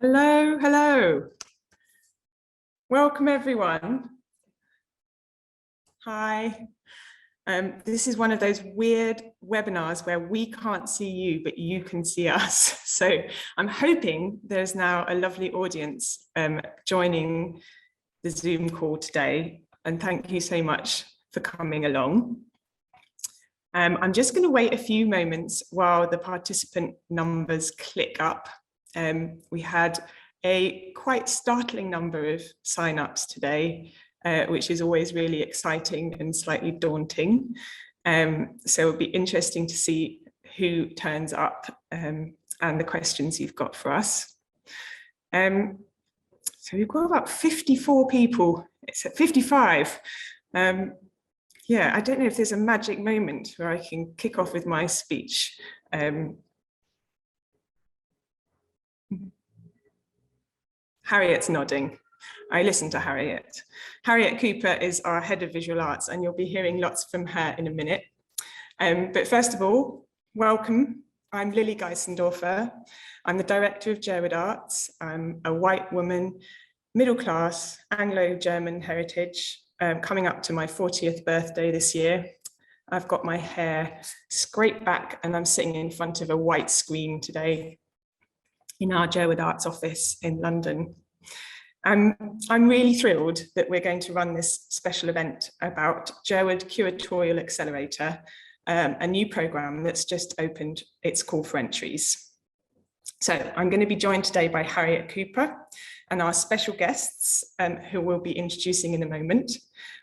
Hello, hello. Welcome everyone. Hi. This is one of those weird webinars where we can't see you, but you can see us. So I'm hoping there's now a lovely audience joining the Zoom call today. And thank you so much for coming along. I'm just going to wait a few moments while the participant numbers click up. We had a quite startling number of sign-ups today, which is always really exciting and slightly daunting. So it'll be interesting to see who turns up and the questions you've got for us. So we've got about 54 people. It's at 55. Yeah, I don't know if there's a magic moment where I can kick off with my speech. Harriet's nodding. I listen to Harriet. Harriet Cooper is our head of visual arts, and you'll be hearing lots from her in a minute. But first of all, welcome. I'm Lily Geisendorfer. I'm the director of Jerwood Arts. I'm a white woman, middle class, Anglo-German heritage, coming up to my 40th birthday this year. I've got my hair scraped back and I'm sitting in front of a white screen today in our Jerwood Arts office in London. I'm really thrilled that we're going to run this special event about Jerwood Curatorial Accelerator, a new programme that's just opened its call for entries. So I'm going to be joined today by Harriet Cooper and our special guests who we'll be introducing in a moment.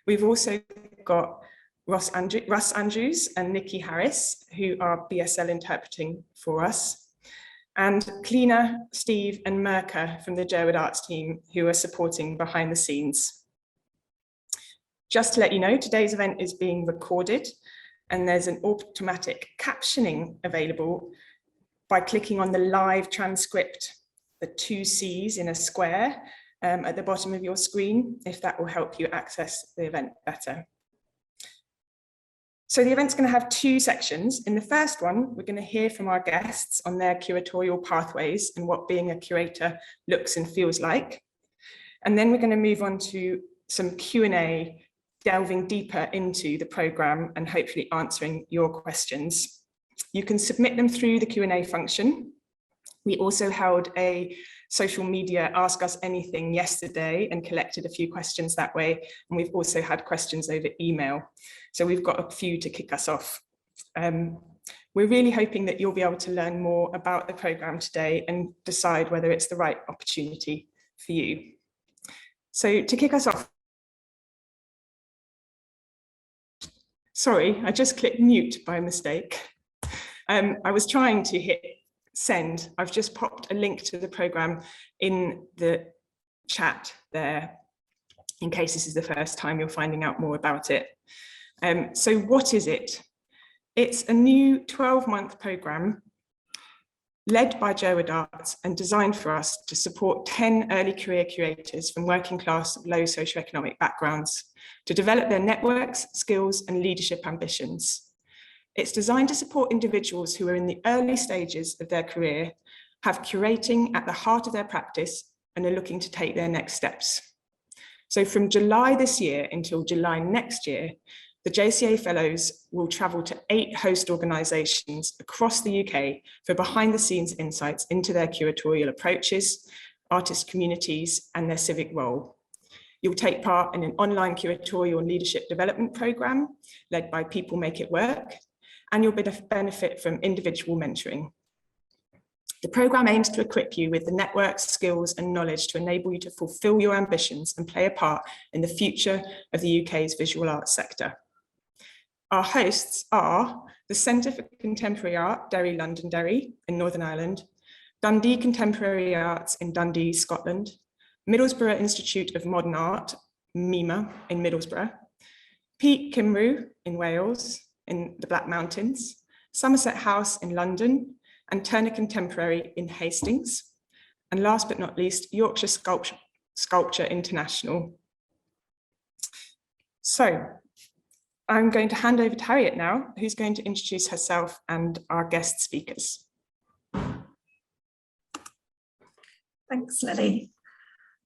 We've also got Russ Andrews and Nikki Harris, who are BSL interpreting for us, and Kleena, Steve and Merker from the Jerwood Arts team, who are supporting behind the scenes. Just to let you know, today's event is being recorded and there's an automatic captioning available by clicking on the live transcript, the 2 C's in a square at the bottom of your screen, if that will help you access the event better. So the event's going to have 2 sections. In the first one, we're going to hear from our guests on their curatorial pathways and what being a curator looks and feels like. And then we're going to move on to some Q&A, delving deeper into the programme and hopefully answering your questions. You can submit them through the Q&A function. We also held a social media Ask Us Anything yesterday and collected a few questions that way. And we've also had questions over email. So we've got a few to kick us off. We're really hoping that you'll be able to learn more about the programme today and decide whether it's the right opportunity for you. So to kick us off, sorry, I just clicked mute by mistake. I was trying to hit send. I've just popped a link to the programme in the chat there, in case this is the first time you're finding out more about it. So what is it? It's a new 12-month programme led by Jerwood Arts and designed for us to support 10 early career curators from working class, low socioeconomic backgrounds to develop their networks, skills and leadership ambitions. It's designed to support individuals who are in the early stages of their career, have curating at the heart of their practice and are looking to take their next steps. So from July this year until July next year, the JCA Fellows will travel to 8 host organisations across the UK for behind the scenes insights into their curatorial approaches, artist communities and their civic role. You'll take part in an online curatorial and leadership development programme led by People Make It Work, and you'll benefit from individual mentoring. The programme aims to equip you with the networks, skills and knowledge to enable you to fulfil your ambitions and play a part in the future of the UK's visual arts sector. Our hosts are the Centre for Contemporary Art, Derry Londonderry in Northern Ireland, Dundee Contemporary Arts in Dundee, Scotland, Middlesbrough Institute of Modern Art, MIMA in Middlesbrough, Peak Cymru in Wales, in the Black Mountains, Somerset House in London, and Turner Contemporary in Hastings. And last but not least, Yorkshire Sculpture International. So I'm going to hand over to Harriet now, who's going to introduce herself and our guest speakers. Thanks, Lily.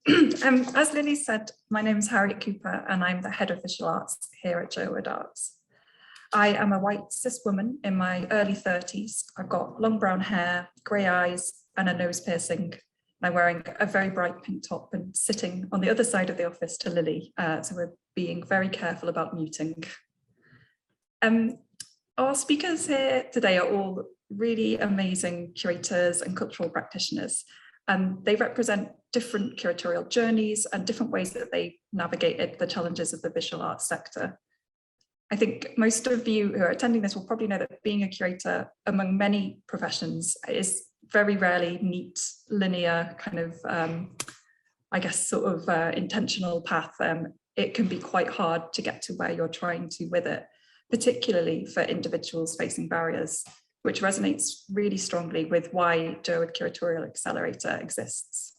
As Lily said, my name is Harriet Cooper and I'm the Head of Visual Arts here at Jerwood Arts. I am a white cis woman in my early 30s. I've got long brown hair, grey eyes and a nose piercing. I'm wearing a very bright pink top and sitting on the other side of the office to Lily, so we're being very careful about muting. Our speakers here today are all really amazing curators and cultural practitioners. They represent different curatorial journeys and different ways that they navigated the challenges of the visual arts sector. I think most of you who are attending this will probably know that being a curator among many professions is very rarely neat, linear, kind of, I guess, sort of intentional path. It can be quite hard to get to where you're trying to with it, particularly for individuals facing barriers, which resonates really strongly with why Jerwood Curatorial Accelerator exists.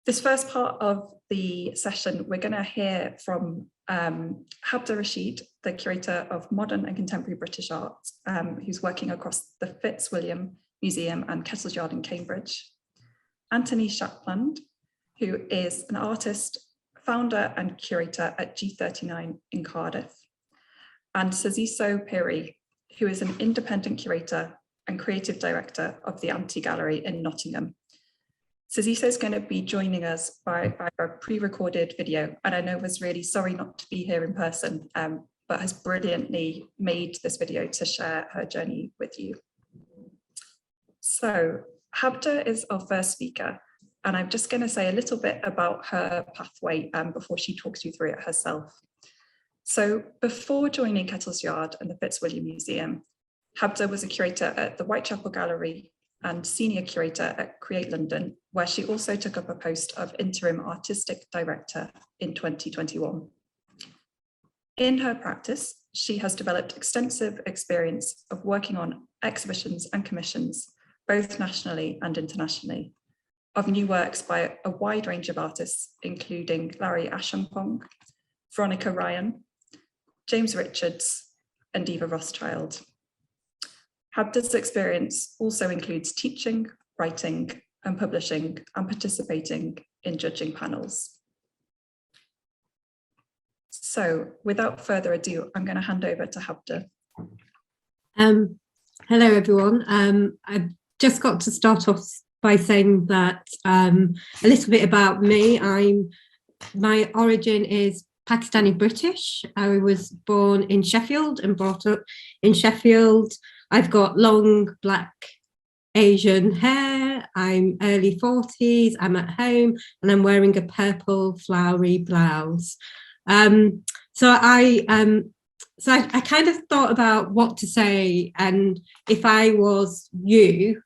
This first part of the session, we're going to hear from Habda Rashid, the curator of modern and contemporary British art, who's working across the Fitzwilliam Museum and Kettle's Yard in Cambridge. Anthony Shapland, who is an artist, founder and curator at G39 in Cardiff. And Saziso Piri, who is an independent curator and creative director of the Anti Gallery in Nottingham. Saziso is going to be joining us by a pre-recorded video, and I know was really sorry not to be here in person, but has brilliantly made this video to share her journey with you. So Habda is our first speaker, and I'm just going to say a little bit about her pathway before she talks you through it herself. So before joining Kettle's Yard and the Fitzwilliam Museum, Habda was a curator at the Whitechapel Gallery and senior curator at Create London, where she also took up a post of interim artistic director in 2021. In her practice, she has developed extensive experience of working on exhibitions and commissions, both nationally and internationally, of new works by a wide range of artists, including Larry Ashampong, Veronica Ryan, James Richards, and Eva Rothschild. Habda's experience also includes teaching, writing, and publishing, and participating in judging panels. So without further ado, I'm going to hand over to Habda. Hello, everyone. I've just got to start off by saying that a little bit about me. My origin is Pakistani British. I was born in Sheffield and brought up in Sheffield. I've got long black Asian hair. I'm early 40s. I'm at home and I'm wearing a purple flowery blouse. So I kind of thought about what to say, and if I was you,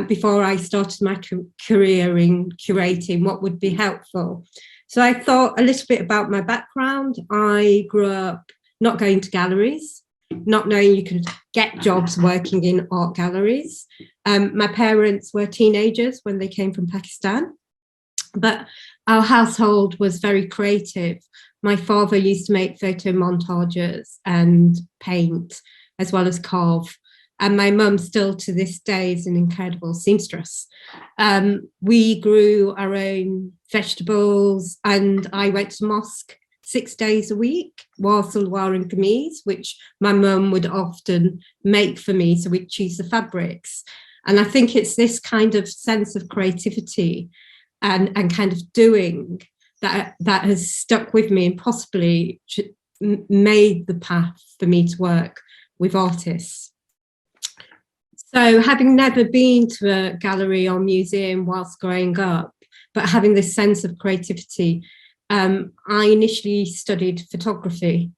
before I started my career in curating, what would be helpful. So I thought a little bit about my background. I grew up not going to galleries, not knowing you could get jobs working in art galleries. My parents were teenagers when they came from Pakistan, but our household was very creative. My father used to make photo montages and paint, as well as carve. And my mum still to this day is an incredible seamstress. We grew our own vegetables, and I went to mosque 6 days a week, wore salwar and kameez, which my mum would often make for me, so we'd choose the fabrics. And I think it's this kind of sense of creativity and kind of doing that has stuck with me and possibly made the path for me to work with artists. So having never been to a gallery or museum whilst growing up, but having this sense of creativity, I initially studied photography,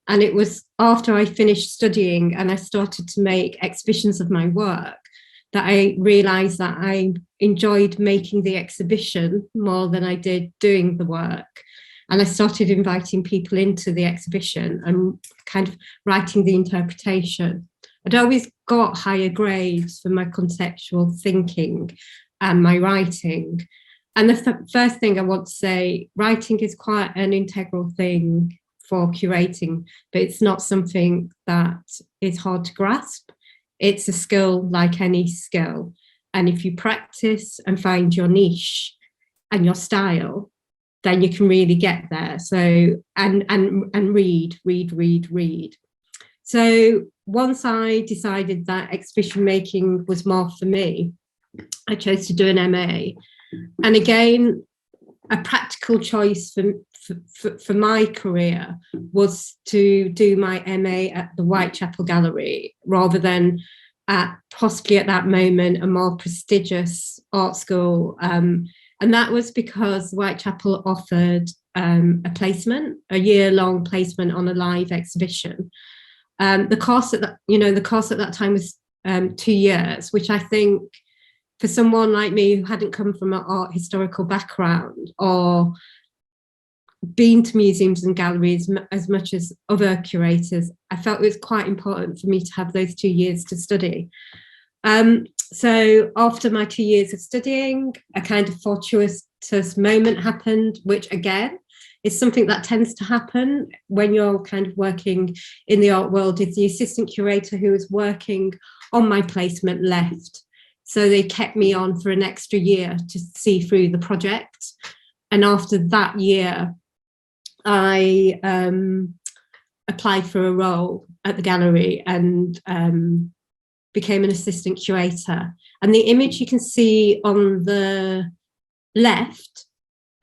and it was after I finished studying and I started to make exhibitions of my work that I realised that I enjoyed making the exhibition more than I did doing the work. And I started inviting people into the exhibition and kind of writing the interpretation. I'd always got higher grades for my conceptual thinking and my writing. And the first thing I want to say, writing is quite an integral thing for curating, but it's not something that is hard to grasp. It's a skill like any skill. And if you practice and find your niche and your style, then you can really get there. So, and read. So once I decided that exhibition making was more for me, I chose to do an MA. And again, a practical choice for my career was to do my MA at the Whitechapel Gallery rather than at possibly at that moment a more prestigious art school. And that was because Whitechapel offered a placement, a year-long placement on a live exhibition. The course at that time was 2 years, which I think for someone like me who hadn't come from an art historical background or been to museums and galleries as much as other curators, I felt it was quite important for me to have those 2 years to study. So after my 2 years of studying, a kind of fortuitous moment happened, which again is something that tends to happen when you're kind of working in the art world. Is the assistant curator who was working on my placement left. So they kept me on for an extra year to see through the project. And after that year, I applied for a role at the gallery and became an assistant curator. And the image you can see on the left,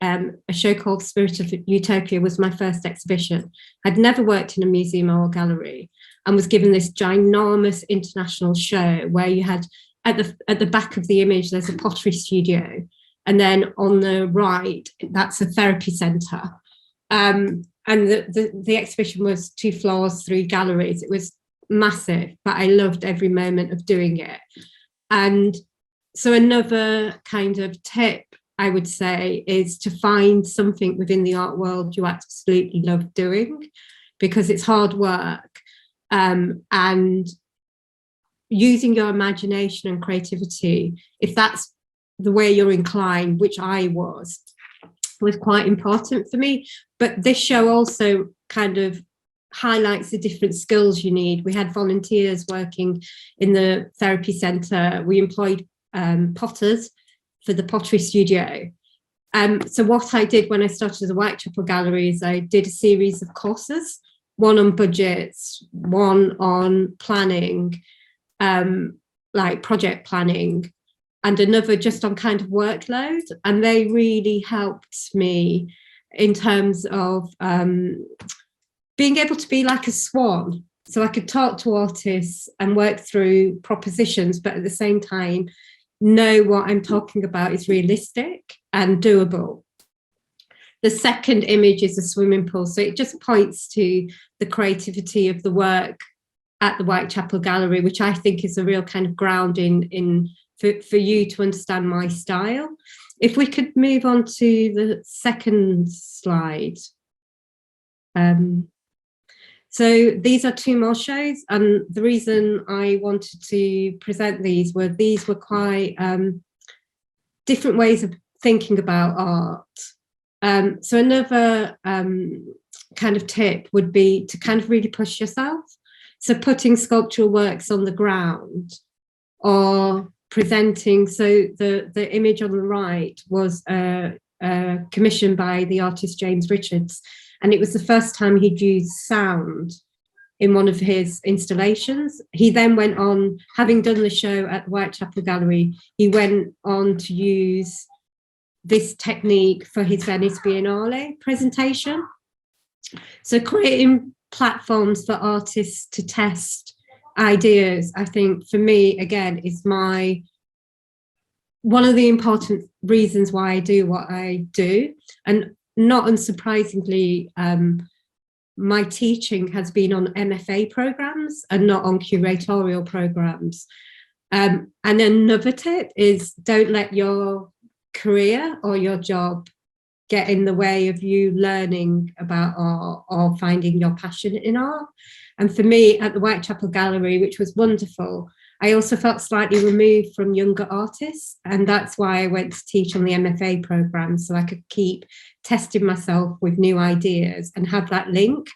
a show called Spirit of Utopia, was my first exhibition. I'd never worked in a museum or gallery and was given this ginormous international show where you had at the back of the image, there's a pottery studio. And then on the right, that's a therapy centre. And the exhibition was 2 floors, 3 galleries. It was massive, but I loved every moment of doing it. And so another kind of tip I would say is to find something within the art world you absolutely love doing, because it's hard work. And using your imagination and creativity, if that's the way you're inclined, which I was quite important for me. But this show also kind of highlights the different skills you need. We had volunteers working in the therapy centre. We employed potters for the pottery studio. So what I did when I started the Whitechapel Gallery is I did a series of courses, one on budgets, one on planning, like project planning, and another just on kind of workload. And they really helped me in terms of being able to be like a swan. So I could talk to artists and work through propositions, but at the same time, know what I'm talking about is realistic and doable. The second image is a swimming pool. So it just points to the creativity of the work at the Whitechapel Gallery, which I think is a real kind of grounding for you to understand my style. If we could move on to the second slide. So these are 2 more shows, and the reason I wanted to present these were quite different ways of thinking about art. So another kind of tip would be to kind of really push yourself. So putting sculptural works on the ground or presenting. So the image on the right was commissioned by the artist James Richards, and it was the first time he'd used sound in one of his installations. He then went on, having done the show at the Whitechapel Gallery, he went on to use this technique for his Venice Biennale presentation. So creating platforms for artists to test ideas, I think for me, again, is one of the important reasons why I do what I do. And not unsurprisingly, my teaching has been on MFA programs and not on curatorial programs. And another tip is don't let your career or your job get in the way of you learning about art or finding your passion in art. And for me at the Whitechapel Gallery, which was wonderful, I also felt slightly removed from younger artists. And that's why I went to teach on the MFA program, so I could keep testing myself with new ideas and have that link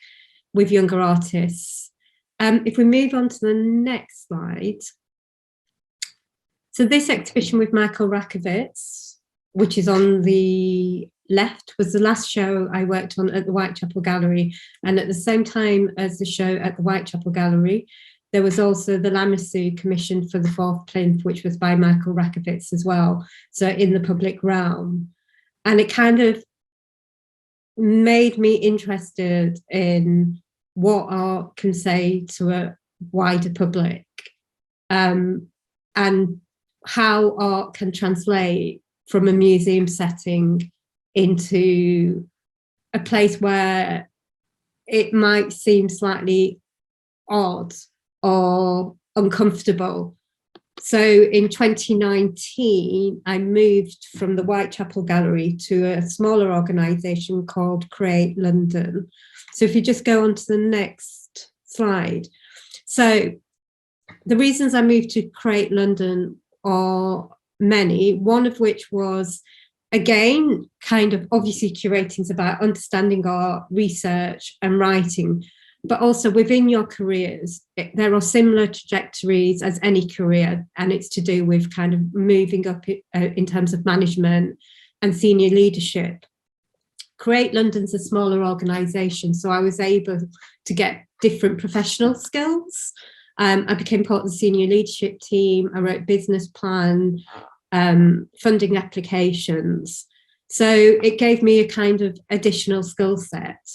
with younger artists. If we move on to the next slide. So this exhibition with Michael Rakovitz, which is on the left, was the last show I worked on at the Whitechapel Gallery. And at the same time as the show at the Whitechapel Gallery, there was also the Lamassu commission for the fourth plinth, which was by Michael Rakovitz as well, so in the public realm. And it kind of made me interested in what art can say to a wider public, and how art can translate from a museum setting into a place where it might seem slightly odd or uncomfortable. So in 2019, I moved from the Whitechapel Gallery to a smaller organisation called Create London. So if you just go on to the next slide. So the reasons I moved to Create London are many, one of which was, again, kind of obviously curating is about understanding art, research and writing, but also within your careers, there are similar trajectories as any career, and it's to do with kind of moving up in terms of management and senior leadership. Create London's a smaller organisation, so I was able to get different professional skills. I became part of the senior leadership team. I wrote business plan, funding applications. So it gave me a kind of additional skill set.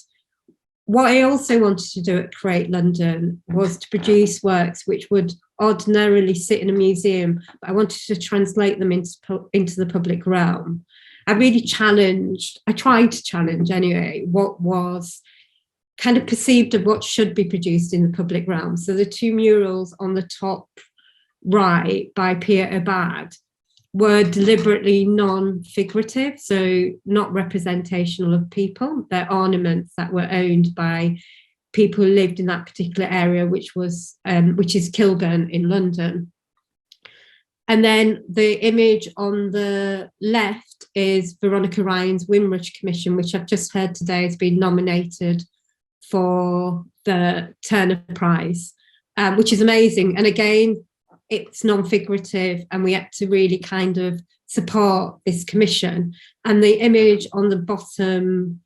What I also wanted to do at Create London was to produce works which would ordinarily sit in a museum, but I wanted to translate them into the public realm. I tried to challenge anyway, what was kind of perceived of what should be produced in the public realm. So the two murals on the top right by Pia Abad were deliberately non-figurative, so not representational of people. They're ornaments that were owned by people who lived in that particular area, which is Kilburn in London. And then the image on the left is Veronica Ryan's Wimrush Commission, which I've just heard today has been nominated for the Turner Prize, which is amazing. And again, it's non-figurative, and we had to really kind of support this commission. And the image on the bottom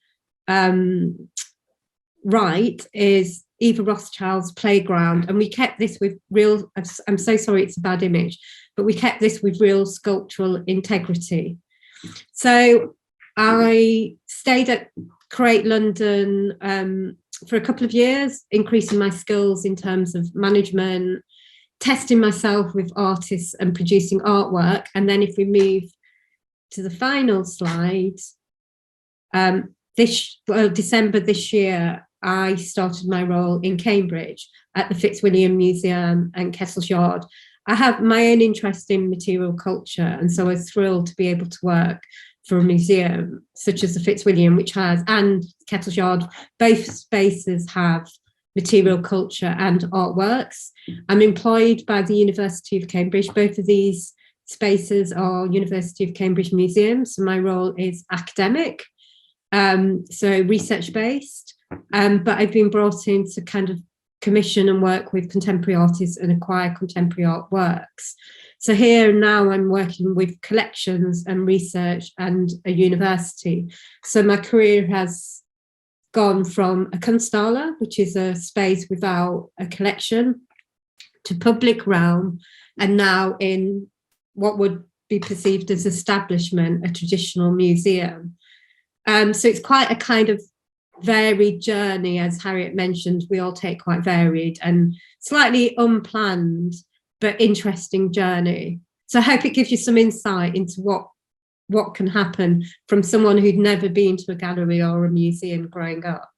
right is Eva Rothschild's Playground, and we kept this with real, I'm so sorry it's a bad image, but we kept this with real sculptural integrity. So I stayed at Create London for a couple of years, increasing my skills in terms of management, testing myself with artists and producing artwork. And then if we move to the final slide, December this year, I started my role in Cambridge at the Fitzwilliam Museum and Kessel's Yard. I have my own interest in material culture, and so I was thrilled to be able to work for a museum such as the Fitzwilliam, which has, and Kessel's Yard, both spaces have material culture and artworks. I'm employed by the University of Cambridge. Both of these spaces are University of Cambridge museums. So my role is academic, so research-based, but I've been brought in to kind of commission and work with contemporary artists and acquire contemporary artworks. So here now I'm working with collections and research and a university. So my career has gone from a Kunsthalle, which is a space without a collection, to public realm, and now in what would be perceived as establishment, a traditional museum. So it's quite a kind of varied journey, as Harriet mentioned. We all take quite varied and slightly unplanned but interesting journey. So I hope it gives you some insight into what can happen from someone who'd never been to a gallery or a museum growing up.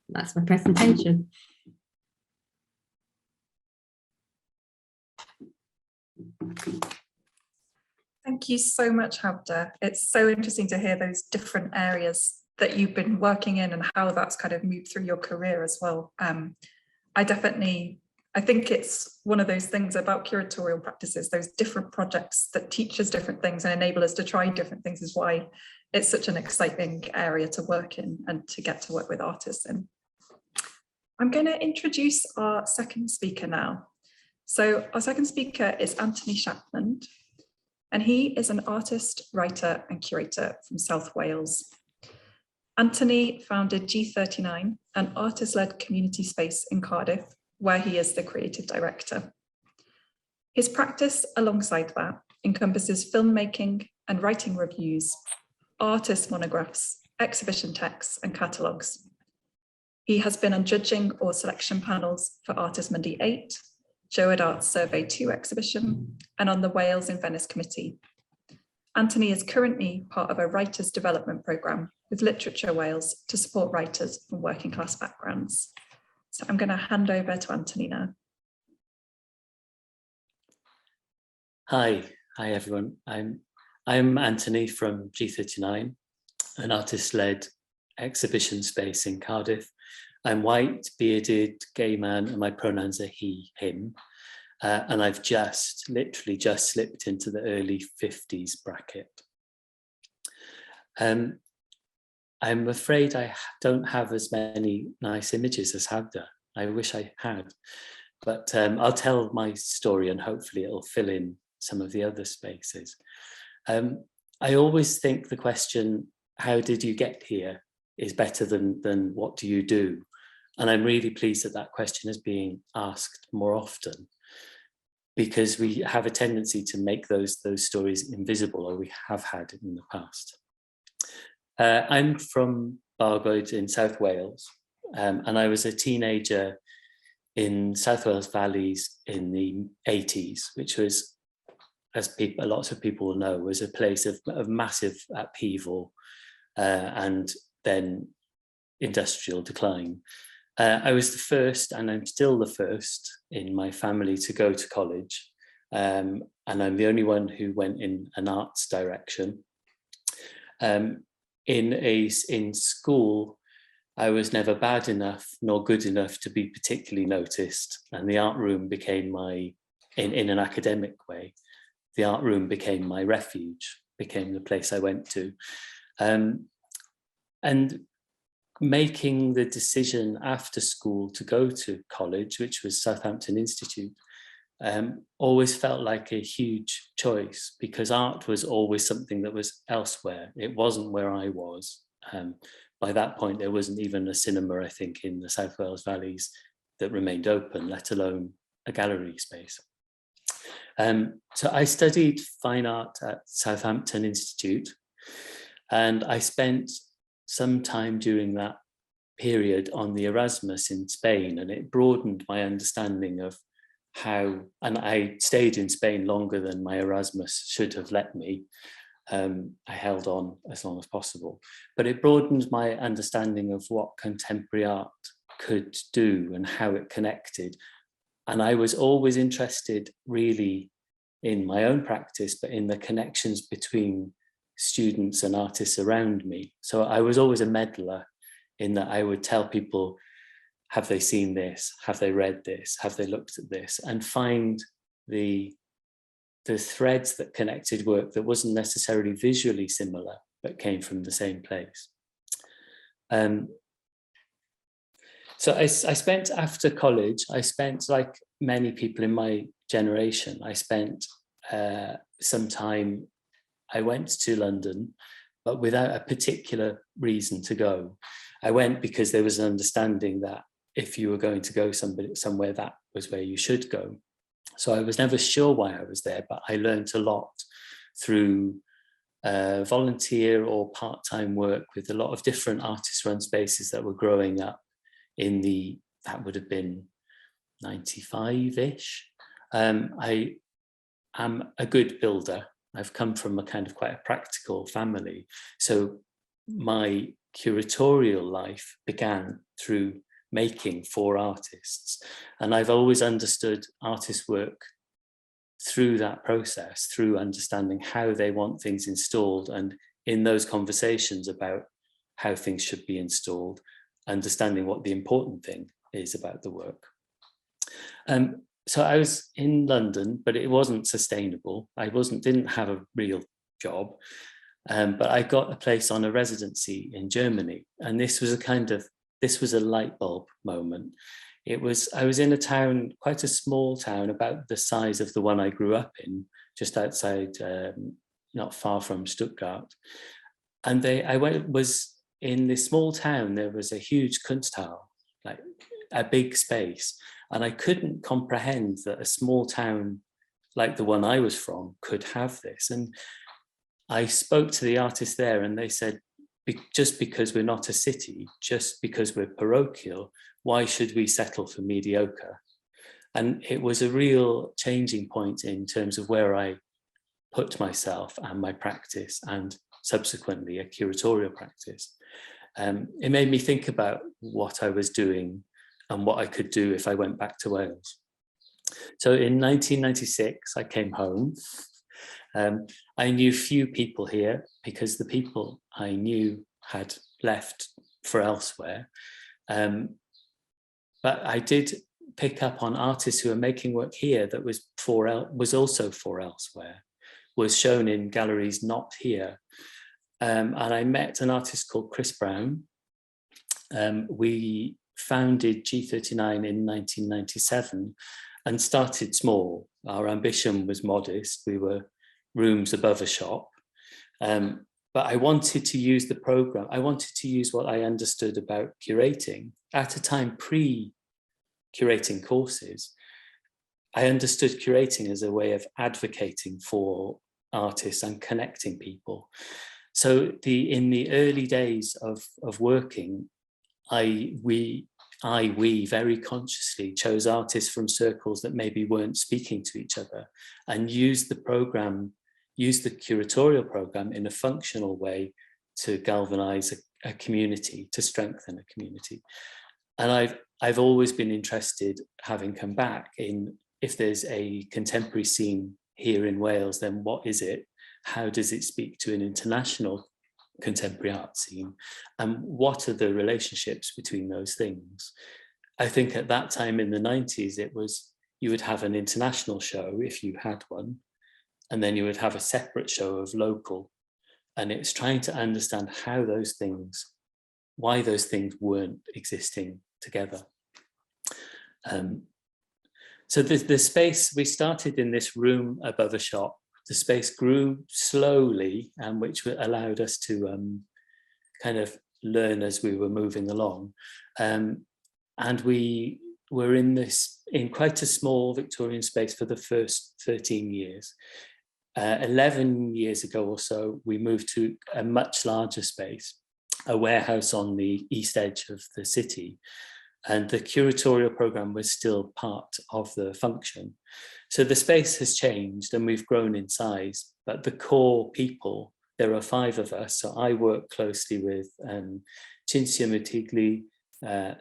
That's my presentation. Thank you so much, Habda. It's so interesting to hear those different areas that you've been working in and how that's kind of moved through your career as well. I think it's one of those things about curatorial practices, those different projects that teach us different things and enable us to try different things is why it's such an exciting area to work in and to get to work with artists in. I'm going to introduce our second speaker now. So our second speaker is Anthony Shapland, and he is an artist, writer and curator from South Wales. Anthony founded G39, an artist-led community space in Cardiff, where he is the creative director. His practice alongside that encompasses filmmaking and writing reviews, artist monographs, exhibition texts and catalogues. He has been on judging or selection panels for Artes Mundi 8, Jerwood Arts Survey II exhibition, and on the Wales in Venice committee. Anthony is currently part of a writers development programme with Literature Wales to support writers from working class backgrounds. So I'm going to hand over to Anthony now. Hi everyone. I'm Anthony from G39, an artist-led exhibition space in Cardiff. I'm white, bearded, gay man, and my pronouns are he, him. And I've literally just slipped into the early 50s bracket. I'm afraid I don't have as many nice images as Havda. I wish I had, but I'll tell my story and hopefully it'll fill in some of the other spaces. I always think the question, how did you get here, is better than what do you do? And I'm really pleased that that question is being asked more often, because we have a tendency to make those stories invisible, or we have had in the past. I'm from Bargoed in South Wales, and I was a teenager in South Wales valleys in the 80s, which was, as lots of people will know, was a place of massive upheaval and then industrial decline. I was the first, and I'm still the first in my family to go to college, and I'm the only one who went in an arts direction. In school, I was never bad enough nor good enough to be particularly noticed, and the art room became in an academic way, the art room became my refuge, became the place I went to. And making the decision after school to go to college, which was Southampton Institute, always felt like a huge choice, because art was always something that was elsewhere. It wasn't where I was. By that point, there wasn't even a cinema, I think, in the South Wales valleys that remained open, let alone a gallery space. So I studied fine art at Southampton Institute, and I spent some time during that period on the Erasmus in Spain, and it broadened my understanding of how, and I stayed in Spain longer than my Erasmus should have let me. I held on as long as possible, but it broadened my understanding of what contemporary art could do and how it connected. And I was always interested really in my own practice, but in the connections between students and artists around me. So I was always a meddler, in that I would tell people, have they seen this? Have they read this? Have they looked at this? And find the threads that connected work that wasn't necessarily visually similar, but came from the same place. So I spent, after college, I spent, like many people in my generation, I spent some time, I went to London, but without a particular reason to go. I went because there was an understanding that if you were going to go somewhere, that was where you should go. So I was never sure why I was there, but I learned a lot through volunteer or part-time work with a lot of different artist-run spaces that were growing up in that would have been 95-ish. I am a good builder. I've come from a kind of quite a practical family. So my curatorial life began through making for artists. And I've always understood artists' work through that process, through understanding how they want things installed, and in those conversations about how things should be installed, understanding what the important thing is about the work. So I was in London, but it wasn't sustainable. I didn't have a real job, but I got a place on a residency in Germany. And this was a light bulb moment, I was in a town, quite a small town, about the size of the one I grew up in, just outside, not far from Stuttgart. And was in this small town, there was a huge Kunsthal, like a big space. And I couldn't comprehend that a small town like the one I was from could have this. And I spoke to the artists there and they said, just because we're not a city, just because we're parochial, why should we settle for mediocre? And it was a real changing point in terms of where I put myself and my practice, and subsequently a curatorial practice. It made me think about what I was doing and what I could do if I went back to Wales. So in 1996, I came home. I knew few people here because the people I knew had left for elsewhere. But I did pick up on artists who are making work here that was also for elsewhere, was shown in galleries not here. And I met an artist called Chris Brown. We founded G39 in 1997 and started small. Our ambition was modest. We were rooms above a shop. But I wanted to use the program. I wanted to use what I understood about curating at a time pre-curating courses. I understood curating as a way of advocating for artists and connecting people. So in the early days of working, we very consciously chose artists from circles that maybe weren't speaking to each other, and used the curatorial program in a functional way to galvanize a community, to strengthen a community. And I've always been interested, having come back, in if there's a contemporary scene here in Wales, then what is it? How does it speak to an international contemporary art scene? And what are the relationships between those things? I think at that time in the 90s, it was, you would have an international show if you had one, and then you would have a separate show of local. And it's trying to understand how those things, why those things weren't existing together. So the space, we started in this room above a shop. The space grew slowly, which allowed us to kind of learn as we were moving along. And we were in quite a small Victorian space for the first 13 years. 11 years ago or so, we moved to a much larger space, a warehouse on the east edge of the city. And the curatorial program was still part of the function. So the space has changed and we've grown in size, but the core people, there are 5 of us. So I work closely with Cinzia Mutigli,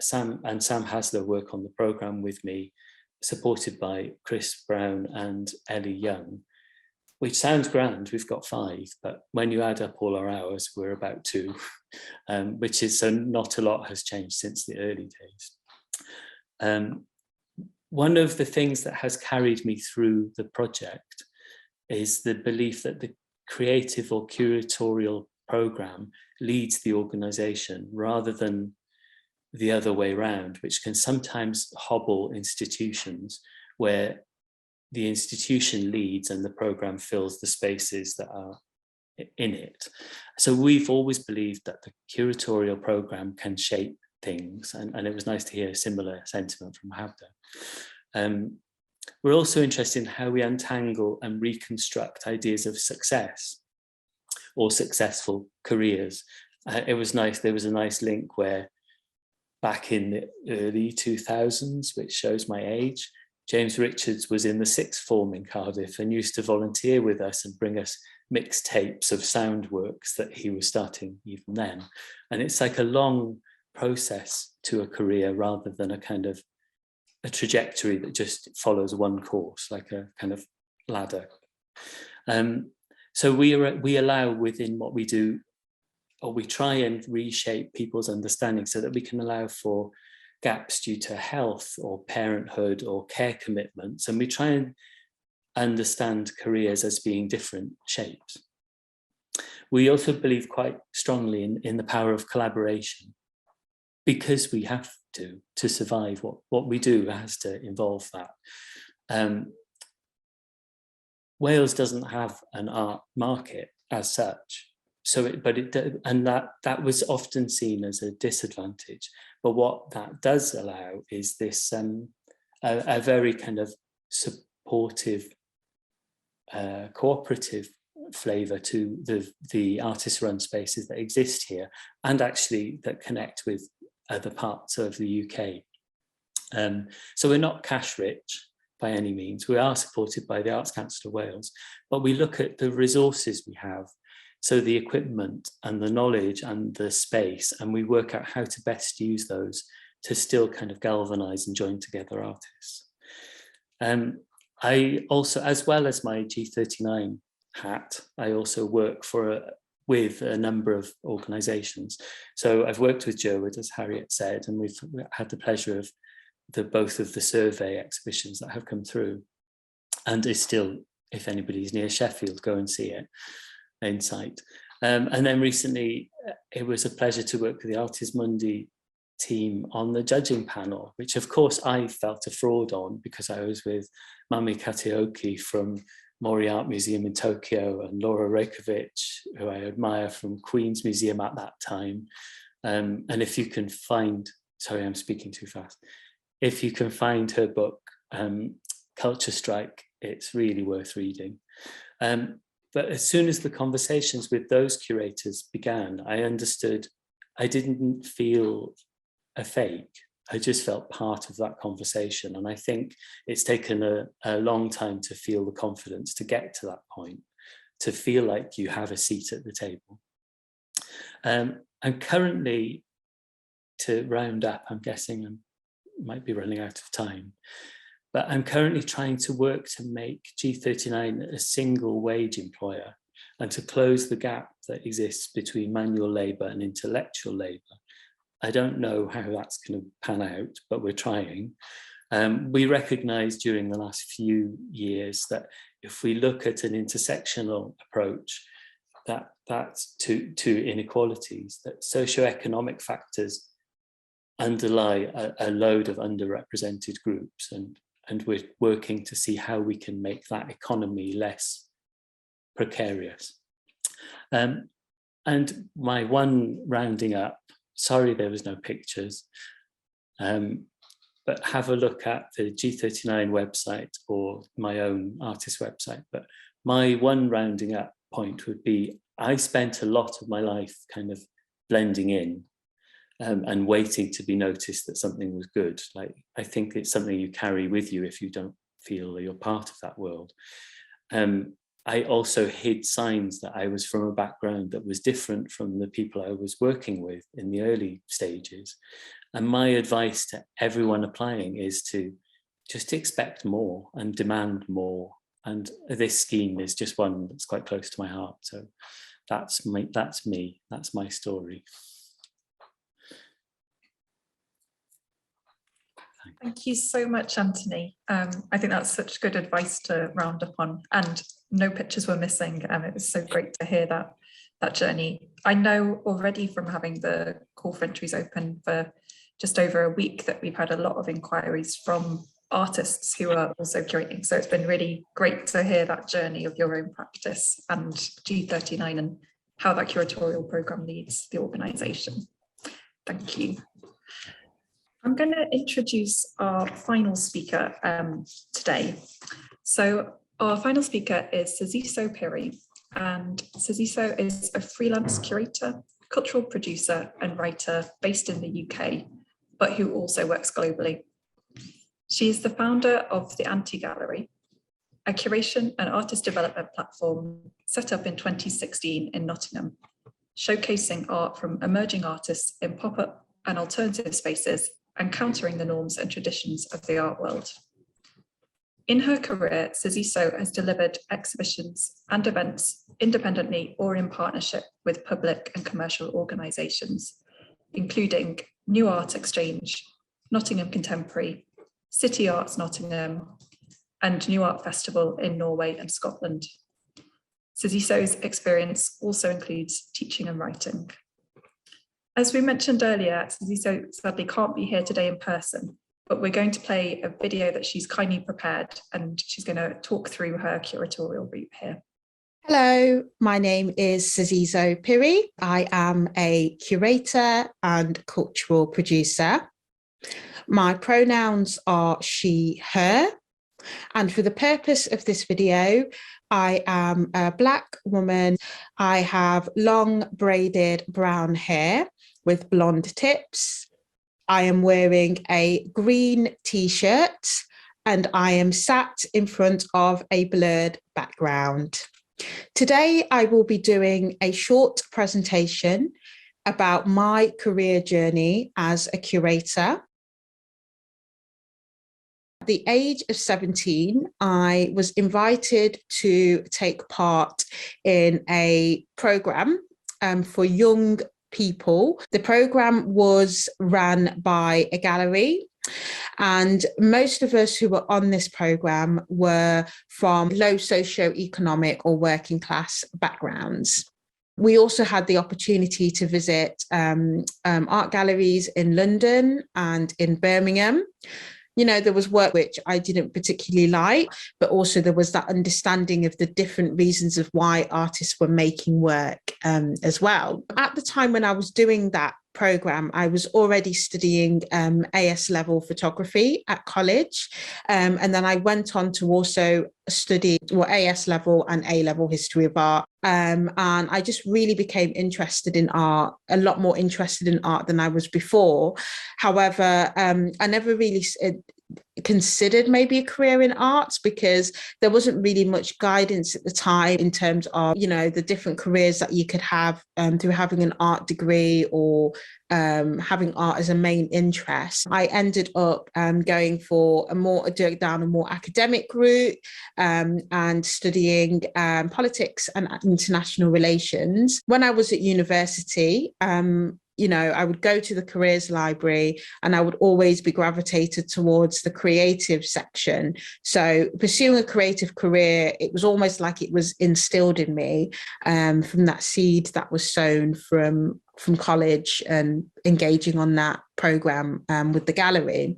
Sam Hasler work on the program with me, supported by Chris Brown and Ellie Young, which sounds grand, we've got 5, but when you add up all our hours, we're about 2, which is, so not a lot has changed since the early days. One of the things that has carried me through the project is the belief that the creative or curatorial program leads the organization rather than the other way around, which can sometimes hobble institutions where the institution leads and the program fills the spaces that are in it. So we've always believed that the curatorial program can shape things, and it was nice to hear a similar sentiment from Havda. We're also interested in how we untangle and reconstruct ideas of success or successful careers. It was nice, there was a nice link where back in the early 2000s, which shows my age, James Richards was in the 6th form in Cardiff and used to volunteer with us and bring us mixed tapes of sound works that he was starting even then. And it's like a long process to a career rather than a kind of a trajectory that just follows one course, like a kind of ladder. So we allow within what we do, or we try and reshape people's understanding so that we can allow for gaps due to health or parenthood or care commitments. And we try and understand careers as being different shapes. We also believe quite strongly in the power of collaboration. because we have to survive. What we do has to involve that. Wales doesn't have an art market as such, and that was often seen as a disadvantage. But what that does allow is this a very kind of supportive, cooperative flavour to the artist-run spaces that exist here, and actually that connect with other parts of the UK. So we're not cash rich by any means. We are supported by the Arts Council of Wales, but we look at the resources we have, so the equipment and the knowledge and the space, and we work out how to best use those to still kind of galvanise and join together artists. I also, as well as my G39 hat, I also work with a number of organisations. So I've worked with Jerwood, as Harriet said, and we've had the pleasure of both of the survey exhibitions that have come through, and is still, if anybody's near Sheffield, go and see it in sight. And then recently it was a pleasure to work with the Artes Mundi team on the judging panel, which of course I felt a fraud on because I was with Mami Kataoki from Mori Art Museum in Tokyo and Laura Reykjavik, who I admire, from Queen's Museum at that time. And if you can find, sorry, I'm speaking too fast. If you can find her book, Culture Strike, it's really worth reading. But as soon as the conversations with those curators began, I understood I didn't feel a fake. I just felt part of that conversation. And I think it's taken a long time to feel the confidence to get to that point, to feel like you have a seat at the table. I'm currently, to round up, I'm guessing I might be running out of time, but I'm currently trying to work to make G39 a single wage employer and to close the gap that exists between manual labour and intellectual labour. I don't know how that's going to pan out, but we're trying. We recognise during the last few years that if we look at an intersectional approach, that's to inequalities, that socioeconomic factors underlie a load of underrepresented groups, and we're working to see how we can make that economy less precarious. And my one rounding up, sorry there was no pictures, but have a look at the G39 website or my own artist website. But my one rounding up point would be, I spent a lot of my life kind of blending in and waiting to be noticed that something was good. Like, I think it's something you carry with you if you don't feel that you're part of that world. I also hid signs that I was from a background that was different from the people I was working with in the early stages. And my advice to everyone applying is to just expect more and demand more. And this scheme is just one that's quite close to my heart. So that's me, that's my story. Thank you so much, Anthony. I think that's such good advice to round up on, and no pictures were missing. It was so great to hear that journey. I know already from having the call for entries open for just over a week that we've had a lot of inquiries from artists who are also curating. So it's been really great to hear that journey of your own practice and G39 and how that curatorial programme leads the organisation. Thank you. I'm going to introduce our final speaker today. So our final speaker is Saziso Piri, and Saziso is a freelance curator, cultural producer and writer based in the UK, but who also works globally. She is the founder of the Anti-Gallery, a curation and artist development platform set up in 2016 in Nottingham, showcasing art from emerging artists in pop-up and alternative spaces and countering the norms and traditions of the art world. In her career, Saziso has delivered exhibitions and events independently or in partnership with public and commercial organisations, including New Art Exchange, Nottingham Contemporary, City Arts Nottingham, and New Art Festival in Norway and Scotland. Saziso's experience also includes teaching and writing. As we mentioned earlier, Susie so sadly can't be here today in person, but we're going to play a video that she's kindly prepared, and she's going to talk through her curatorial route here. Hello, my name is Sazizo Piri. I am a curator and cultural producer. My pronouns are she, her, and for the purpose of this video, I am a Black woman. I have long braided brown hair with blonde tips. I am wearing a green t-shirt and I am sat in front of a blurred background. Today, I will be doing a short presentation about my career journey as a curator. At the age of 17, I was invited to take part in a programme for young people. The programme was run by a gallery, and most of us who were on this programme were from low socioeconomic or working class backgrounds. We also had the opportunity to visit art galleries in London and in Birmingham. You know, there was work which I didn't particularly like, but also there was that understanding of the different reasons of why artists were making work as well. At the time when I was doing that programme, I was already studying AS level photography at college. And then I went on to also study AS level and A level history of art. And I just really became interested in art, a lot more interested in art than I was before. However, I never really considered maybe a career in arts because there wasn't really much guidance at the time in terms of, you know, the different careers that you could have through having an art degree or having art as a main interest. I ended up going for down a more academic route and studying politics and international relations. When I was at university, you know, I would go to the careers library and I would always be gravitated towards the creative section. So pursuing a creative career, it was almost like it was instilled in me from that seed that was sown from college and engaging on that programme with the gallery.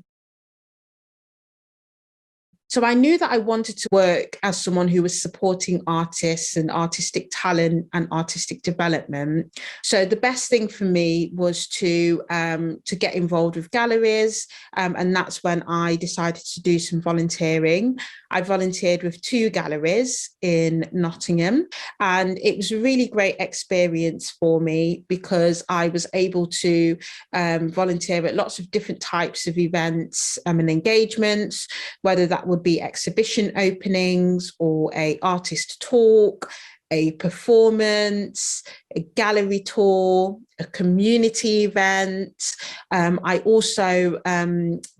So I knew that I wanted to work as someone who was supporting artists and artistic talent and artistic development. So the best thing for me was to get involved with galleries, and that's when I decided to do some volunteering. I volunteered with 2 galleries in Nottingham, and it was a really great experience for me because I was able to volunteer at lots of different types of events and engagements, whether that would be exhibition openings or a artist talk, a performance, a gallery tour, a community event. I also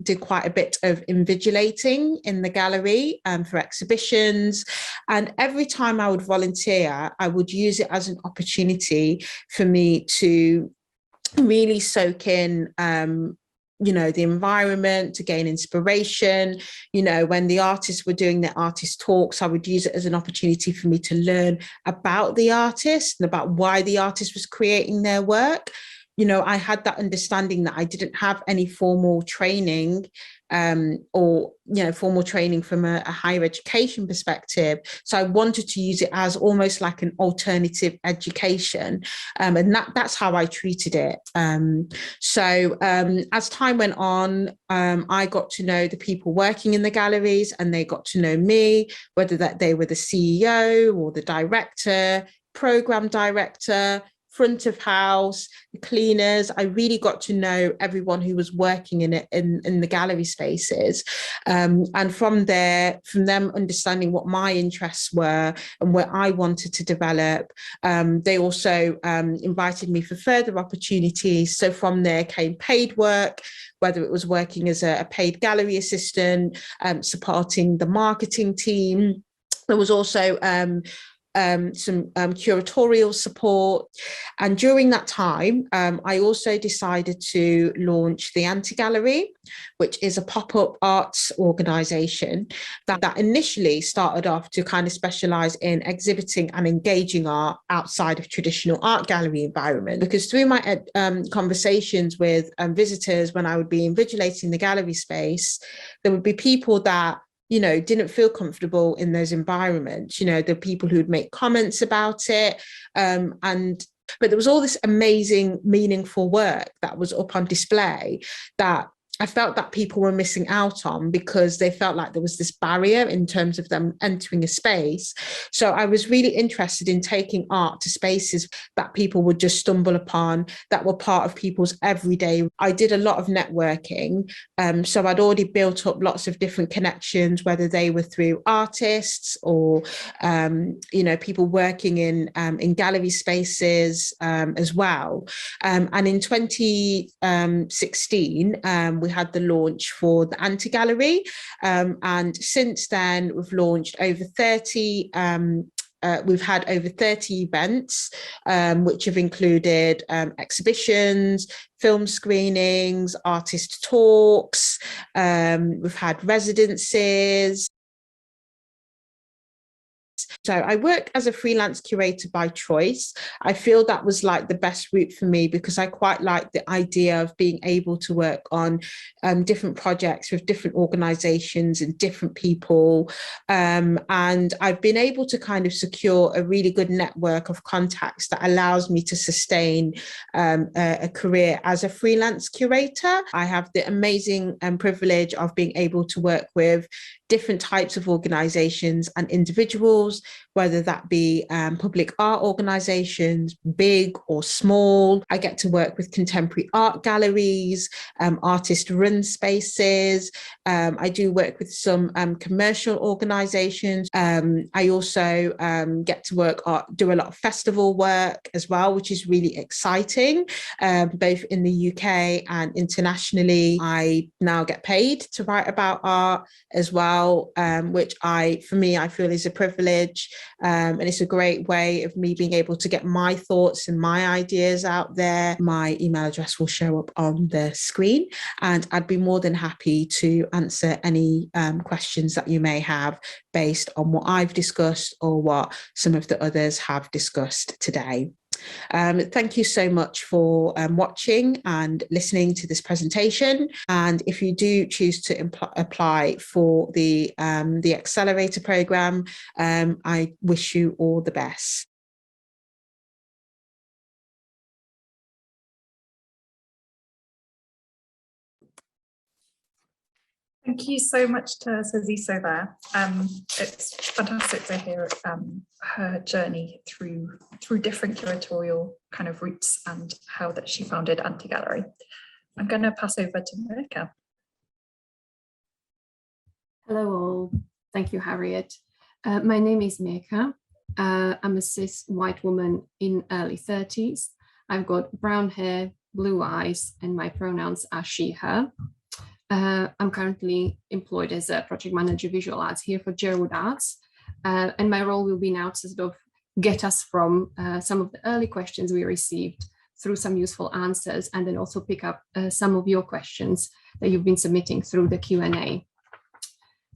did quite a bit of invigilating in the gallery for exhibitions. And every time I would volunteer, I would use it as an opportunity for me to really soak in you know, the environment, to gain inspiration. You know, when the artists were doing their artist talks, I would use it as an opportunity for me to learn about the artist and about why the artist was creating their work. You know, I had that understanding that I didn't have any formal training or, you know, formal training from a higher education perspective. So I wanted to use it as almost like an alternative education. And that's how I treated it. So as time went on, I got to know the people working in the galleries and they got to know me, whether that they were the CEO or the director, program director, front of house, the cleaners. I really got to know everyone who was working in it in the gallery spaces. And from there, from them understanding what my interests were and where I wanted to develop, they also invited me for further opportunities. So from there came paid work, whether it was working as a paid gallery assistant, supporting the marketing team. There was also some curatorial support. And during that time, I also decided to launch the Anti-Gallery, which is a pop-up arts organisation that initially started off to kind of specialise in exhibiting and engaging art outside of traditional art gallery environment. Because through my conversations with visitors, when I would be invigilating the gallery space, there would be people that didn't feel comfortable in those environments. The people who would make comments about it, but there was all this amazing, meaningful work that was up on display that I felt that people were missing out on because they felt like there was this barrier in terms of them entering a space. So I was really interested in taking art to spaces that people would just stumble upon, that were part of people's everyday. I did a lot of networking. So I'd already built up lots of different connections, whether they were through artists or, people working in gallery spaces as well. And in 2016, we had the launch for the Anti-Gallery, and since then we've launched over 30 we've had over 30 events, which have included exhibitions, film screenings, artist talks, we've had residencies. So I work as a freelance curator by choice. I feel that was like the best route for me because I quite like the idea of being able to work on different projects with different organisations and different people. And I've been able to kind of secure a really good network of contacts that allows me to sustain a career as a freelance curator. I have the amazing privilege of being able to work with different types of organisations and individuals, whether that be public art organisations, big or small. I get to work with contemporary art galleries, artist-run spaces. I do work with some commercial organisations. I also get to do a lot of festival work as well, which is really exciting, both in the UK and internationally. I now get paid to write about art as well, which I feel is a privilege, and it's a great way of me being able to get my thoughts and my ideas out there. My email address will show up on the screen, and I'd be more than happy to answer any questions that you may have based on what I've discussed or what some of the others have discussed today. Thank you so much for watching and listening to this presentation. And if you do choose to apply for the Accelerator programme, I wish you all the best. Thank you so much to Saziso there. It's fantastic to hear her journey through different curatorial kind of routes and how that she founded Anti-Gallery. I'm going to pass over to Monica. Hello all. Thank you, Harriet. My name is Mirka. I'm a cis white woman in early 30s. I've got brown hair, blue eyes, and my pronouns are she, her. I'm currently employed as a project manager visual arts here for Jerwood Arts, and my role will be now to sort of get us from some of the early questions we received through some useful answers, and then also pick up some of your questions that you've been submitting through the Q&A.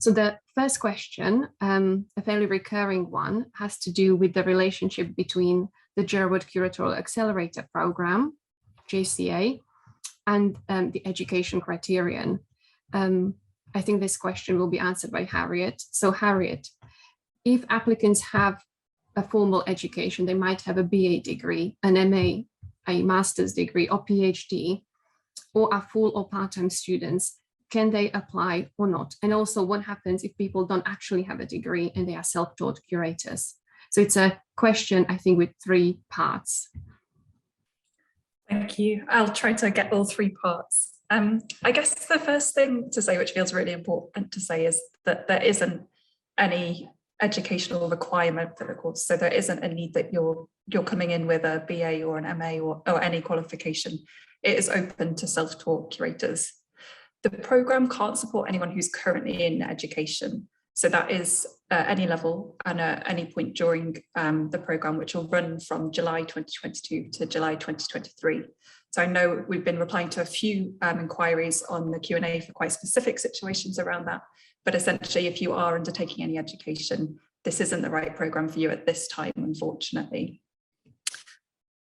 So the first question, a fairly recurring one, has to do with the relationship between the Jerwood Curatorial Accelerator program, JCA, and the education criterion. I think this question will be answered by Harriet. So Harriet, if applicants have a formal education, they might have a BA degree, an MA, a master's degree or PhD, or are full or part-time students, can they apply or not? And also what happens if people don't actually have a degree and they are self-taught curators? So it's a question, I think, with 3 parts. Thank you. I'll try to get all 3 parts. I guess the first thing to say, which feels really important to say, is that there isn't any educational requirement for the course. So there isn't a need that you're coming in with a BA or an MA or any qualification. It is open to self-taught curators. The programme can't support anyone who's currently in education. So that is any level and at any point during the programme, which will run from July 2022 to July 2023. So I know we've been replying to a few inquiries on the Q&A for quite specific situations around that, but essentially if you are undertaking any education, this isn't the right programme for you at this time, unfortunately.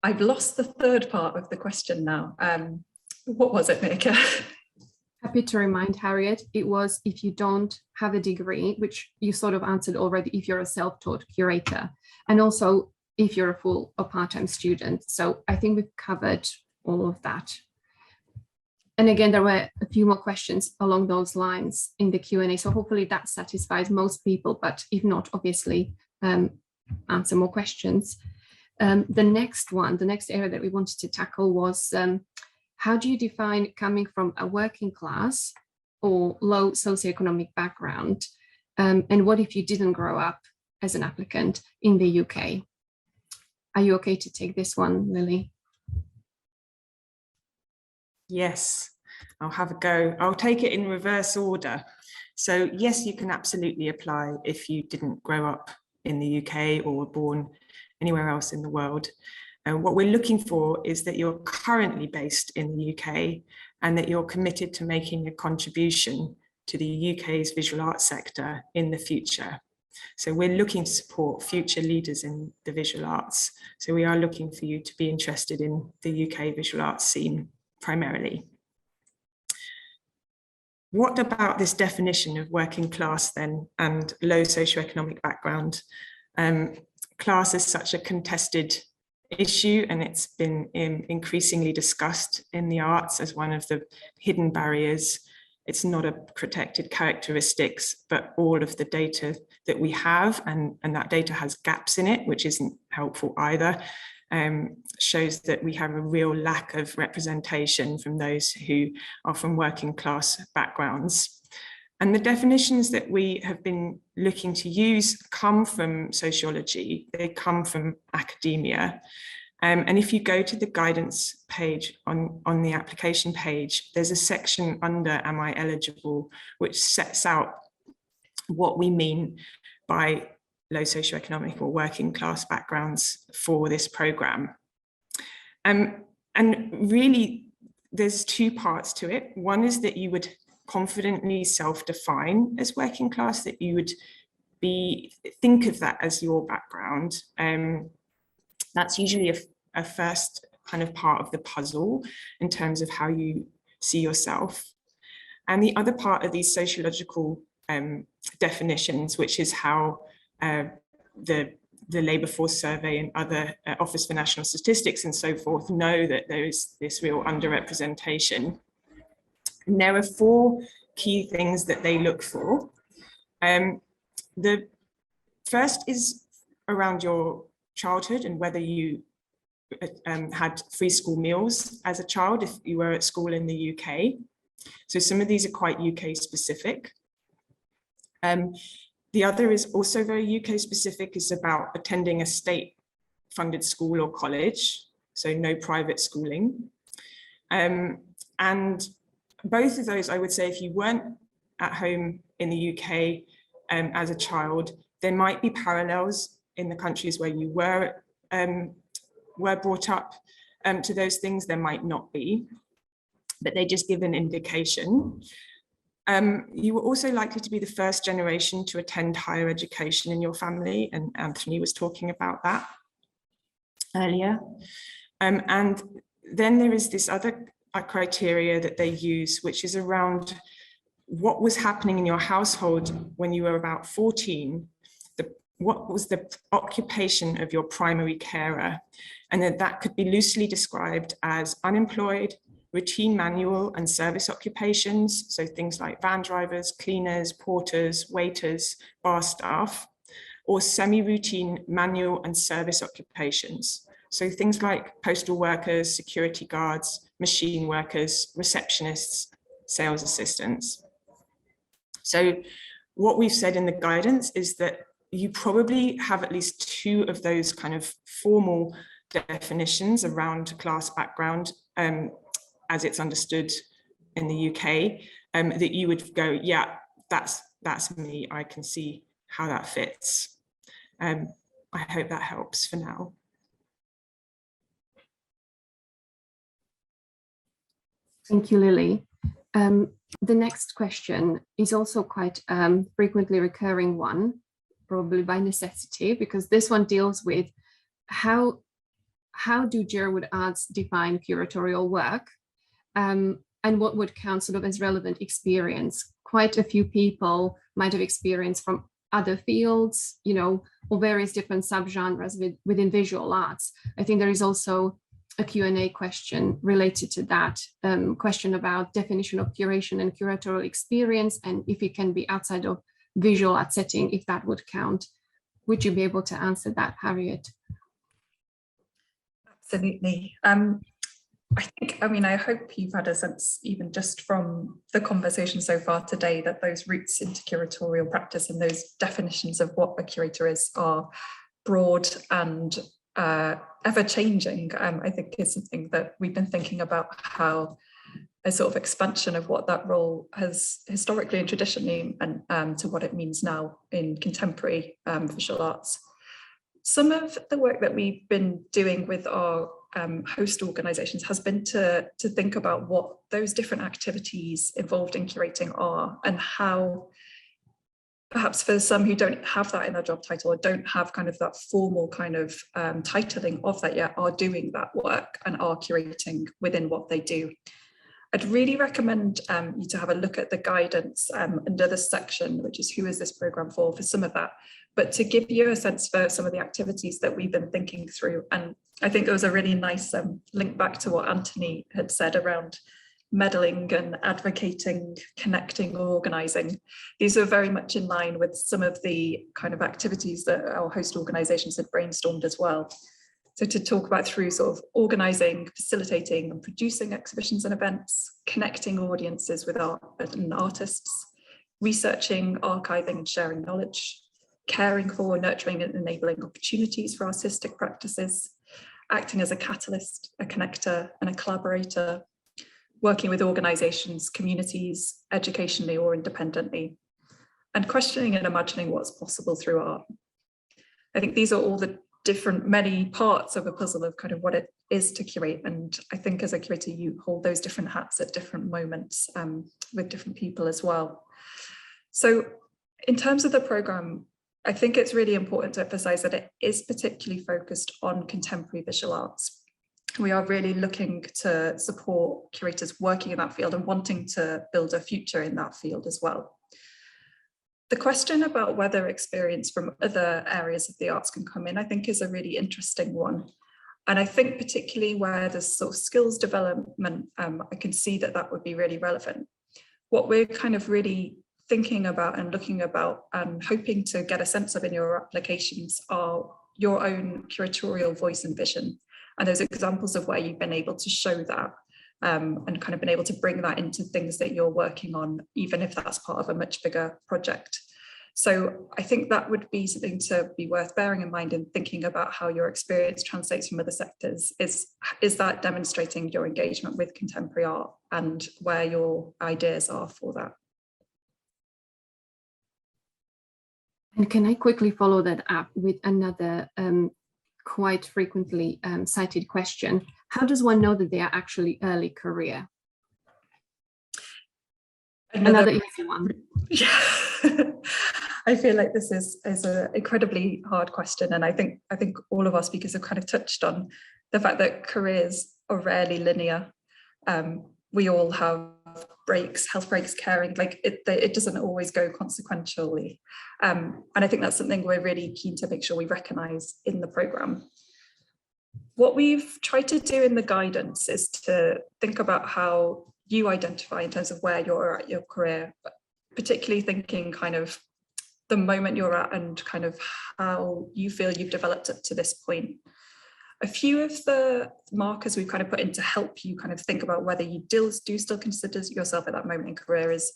I've lost the third part of the question now. What was it, Mika? Happy to remind Harriet, it was if you don't have a degree, which you sort of answered already, if you're a self-taught curator, and also if you're a full or part-time student. So I think we've covered all of that. And again, there were a few more questions along those lines in the Q&A. So hopefully that satisfies most people, but if not, obviously answer more questions. The next area that we wanted to tackle was how do you define coming from a working class or low socioeconomic background? And what if you didn't grow up as an applicant in the UK? Are you okay to take this one, Lily? Yes, I'll have a go. I'll take it in reverse order. So yes, you can absolutely apply if you didn't grow up in the UK or were born anywhere else in the world. And what we're looking for is that you're currently based in the UK and that you're committed to making a contribution to the UK's visual arts sector in the future. So we're looking to support future leaders in the visual arts. So we are looking for you to be interested in the UK visual arts scene primarily. What about this definition of working class then and low socioeconomic background? Class is such a contested issue, and it's been increasingly discussed in the arts as one of the hidden barriers. It's not a protected characteristics, but all of the data that we have, and that data has gaps in it, which isn't helpful either, shows that we have a real lack of representation from those who are from working class backgrounds. And the definitions that we have been looking to use come from sociology, they come from academia. And if you go to the guidance page on the application page, there's a section under Am I Eligible, which sets out what we mean by low socioeconomic or working class backgrounds for this programme. And really, there's two parts to it. One is that you would confidently self-define as working class, that you would think of that as your background. That's usually a first kind of part of the puzzle in terms of how you see yourself. And the other part of these sociological definitions, which is how the Labour Force Survey and other Office for National Statistics and so forth know that there is this real underrepresentation. And there are four key things that they look for. The first is around your childhood and whether you had free school meals as a child if you were at school in the UK. So some of these are quite UK specific. The other is also very UK specific, is about attending a state funded school or college, so no private schooling. And both of those, I would say, if you weren't at home in the UK as a child, there might be parallels in the countries where you were brought up to those things. There might not be, but they just give an indication. You were also likely to be the first generation to attend higher education in your family, and Anthony was talking about that earlier. And then there is this other criteria that they use, which is around what was happening in your household when you were about 14. What was the occupation of your primary carer? And that could be loosely described as unemployed, routine manual and service occupations, so things like van drivers, cleaners, porters, waiters, bar staff, or semi-routine manual and service occupations, so things like postal workers, security guards, machine workers, receptionists, sales assistants. So what we've said in the guidance is that you probably have at least two of those kind of formal definitions around class background as it's understood in the UK, that you would go, yeah, that's that's me. I can see how that fits. I hope that helps for now. Thank you, Lily. The next question is also quite frequently recurring one, probably by necessity, because this one deals with how do Jerwood Arts define curatorial work, and what would count sort of as relevant experience. Quite a few people might have experience from other fields, you know, or various different subgenres within visual arts. I think there is also a Q&A question related to that, question about definition of curation and curatorial experience, and if it can be outside of visual art setting, if that would count. Would you be able to answer that, Harriet? Absolutely. I hope you've had a sense, even just from the conversation so far today, that those roots into curatorial practice and those definitions of what a curator is are broad and ever-changing. I think is something that we've been thinking about, how a sort of expansion of what that role has historically and traditionally, and to what it means now in contemporary visual arts. Some of the work that we've been doing with our host organisations has been to think about what those different activities involved in curating are, and how perhaps for some who don't have that in their job title or don't have kind of that formal kind of titling of that yet, are doing that work and are curating within what they do. I'd really recommend you to have a look at the guidance under this section, which is who is this programme for some of that, but to give you a sense for some of the activities that we've been thinking through. And I think there was a really nice link back to what Anthony had said around meddling and advocating, connecting, organising. These are very much in line with some of the kind of activities that our host organisations had brainstormed as well. So to talk about through sort of organising, facilitating and producing exhibitions and events, connecting audiences with art and artists, researching, archiving and sharing knowledge, caring for, nurturing and enabling opportunities for artistic practices, acting as a catalyst, a connector and a collaborator, working with organisations, communities, educationally or independently, and questioning and imagining what's possible through art. I think these are all the different, many parts of a puzzle of kind of what it is to curate. And I think as a curator, you hold those different hats at different moments with different people as well. So in terms of the programme, I think it's really important to emphasise that it is particularly focused on contemporary visual arts. We are really looking to support curators working in that field and wanting to build a future in that field as well. The question about whether experience from other areas of the arts can come in, I think, is a really interesting one. And I think particularly where there's sort of skills development, I can see that that would be really relevant. What we're kind of really thinking about and looking about and hoping to get a sense of in your applications are your own curatorial voice and vision. And those examples of where you've been able to show that and kind of been able to bring that into things that you're working on, even if that's part of a much bigger project. So I think that would be something to be worth bearing in mind in thinking about how your experience translates from other sectors. Is that demonstrating your engagement with contemporary art and where your ideas are for that? And can I quickly follow that up with another quite frequently cited question? How does one know that they are actually early career? Another easy one. Yeah. I feel like this is an incredibly hard question, and I think all of our speakers have kind of touched on the fact that careers are rarely linear. We all have breaks, health breaks, caring, like it doesn't always go consequentially. And I think that's something we're really keen to make sure we recognise in the programme. What we've tried to do in the guidance is to think about how you identify in terms of where you're at your career, but particularly thinking kind of the moment you're at and kind of how you feel you've developed up to this point. A few of the markers we've kind of put in to help you kind of think about whether you do still consider yourself at that moment in career is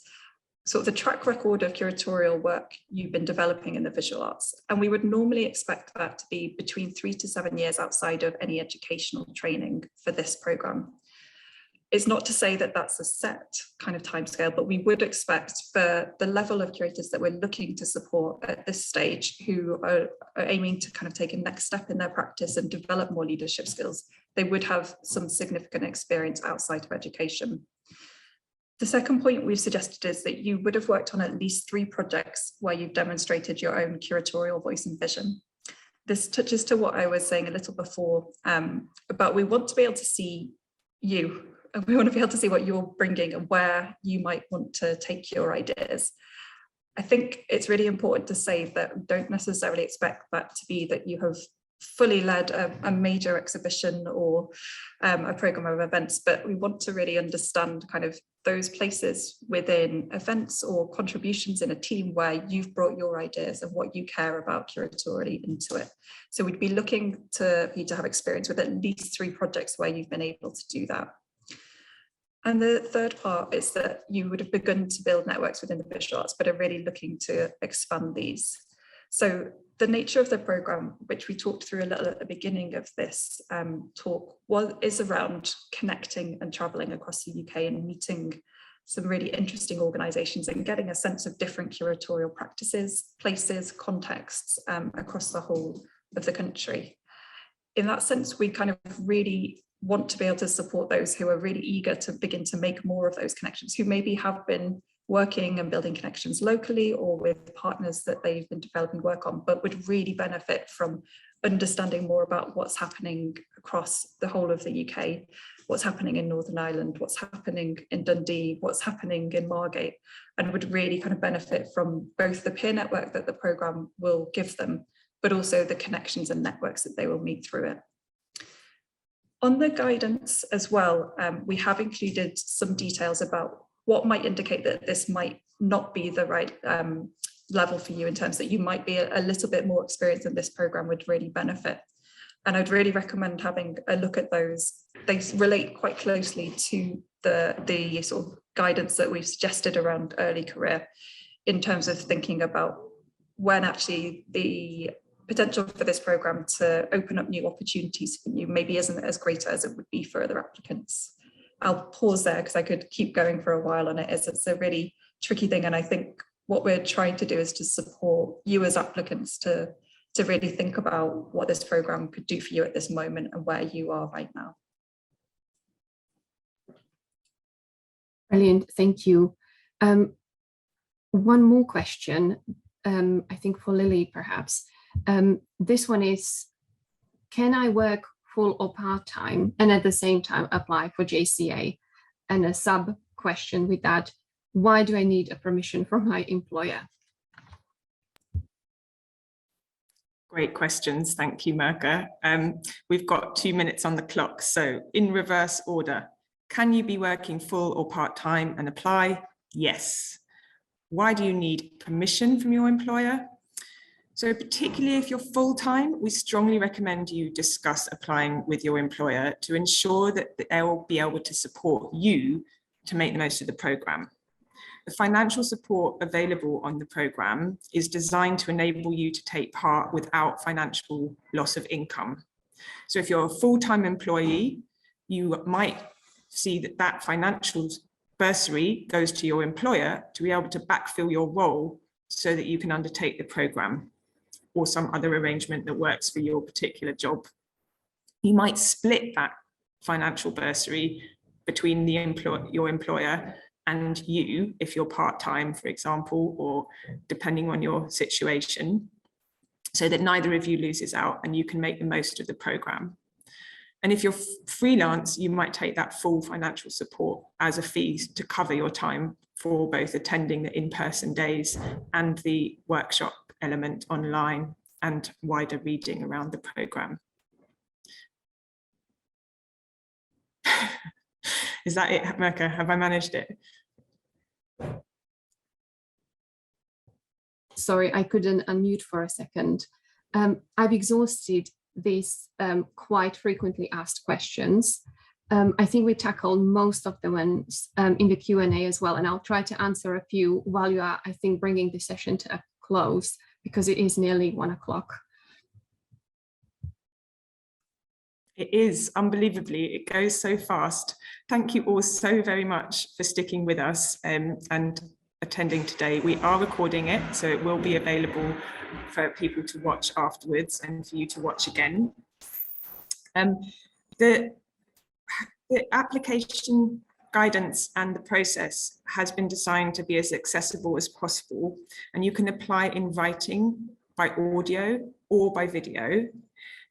sort of the track record of curatorial work you've been developing in the visual arts. And we would normally expect that to be between 3 to 7 years outside of any educational training for this programme. It's not to say that that's a set kind of timescale, but we would expect for the level of curators that we're looking to support at this stage, who are aiming to kind of take a next step in their practice and develop more leadership skills, they would have some significant experience outside of education. The second point we've suggested is that you would have worked on at least 3 projects where you've demonstrated your own curatorial voice and vision. This touches to what I was saying a little before, about we want to be able to see you. And we want to be able to see what you're bringing and where you might want to take your ideas. I think it's really important to say that don't necessarily expect that to be that you have fully led a major exhibition or a program of events, but we want to really understand kind of those places within events or contributions in a team where you've brought your ideas and what you care about curatorially into it. So we'd be looking for you to have experience with at least 3 projects where you've been able to do that. And the third part is that you would have begun to build networks within the visual arts, but are really looking to expand these. So the nature of the programme, which we talked through a little at the beginning of this talk, is around connecting and travelling across the UK and meeting some really interesting organisations and getting a sense of different curatorial practices, places, contexts across the whole of the country. In that sense, we kind of really want to be able to support those who are really eager to begin to make more of those connections, who maybe have been working and building connections locally or with partners that they've been developing work on, but would really benefit from understanding more about what's happening across the whole of the UK, what's happening in Northern Ireland, what's happening in Dundee, what's happening in Margate, and would really kind of benefit from both the peer network that the programme will give them, but also the connections and networks that they will meet through it. On the guidance as well, we have included some details about what might indicate that this might not be the right level for you, in terms that you might be a little bit more experienced and this programme would really benefit. And I'd really recommend having a look at those. They relate quite closely to the sort of guidance that we've suggested around early career, in terms of thinking about when actually the potential for this programme to open up new opportunities for you maybe isn't as great as it would be for other applicants. I'll pause there because I could keep going for a while on it, as it's a really tricky thing. And I think what we're trying to do is to support you as applicants to really think about what this programme could do for you at this moment and where you are right now. Brilliant, thank you. One more question, I think for Lily perhaps. This one is, can I work full or part-time and at the same time apply for JCA? And a sub question with that, why do I need a permission from my employer? Great questions, thank you, Mirka. We've got 2 minutes on the clock, so in reverse order. Can you be working full or part-time and apply? Yes. Why do you need permission from your employer? So particularly if you're full-time, we strongly recommend you discuss applying with your employer to ensure that they will be able to support you to make the most of the programme. The financial support available on the programme is designed to enable you to take part without financial loss of income. So if you're a full-time employee, you might see that financial bursary goes to your employer to be able to backfill your role so that you can undertake the programme, or some other arrangement that works for your particular job. You might split that financial bursary between your employer and you, if you're part-time, for example, or depending on your situation, so that neither of you loses out and you can make the most of the programme. And if you're freelance, you might take that full financial support as a fee to cover your time for both attending the in-person days and the workshop element online and wider reading around the programme. Is that it, Mirka? Have I managed it? Sorry, I couldn't unmute for a second. I've exhausted these quite frequently asked questions. I think we tackled most of the ones in the Q&A as well, and I'll try to answer a few while you are, I think, bringing the session to a close, because it is nearly 1 o'clock. It is, unbelievably, it goes so fast. Thank you all so very much for sticking with us and attending today. We are recording it, so it will be available for people to watch afterwards and for you to watch again. The application guidance and the process has been designed to be as accessible as possible, and you can apply in writing, by audio, or by video.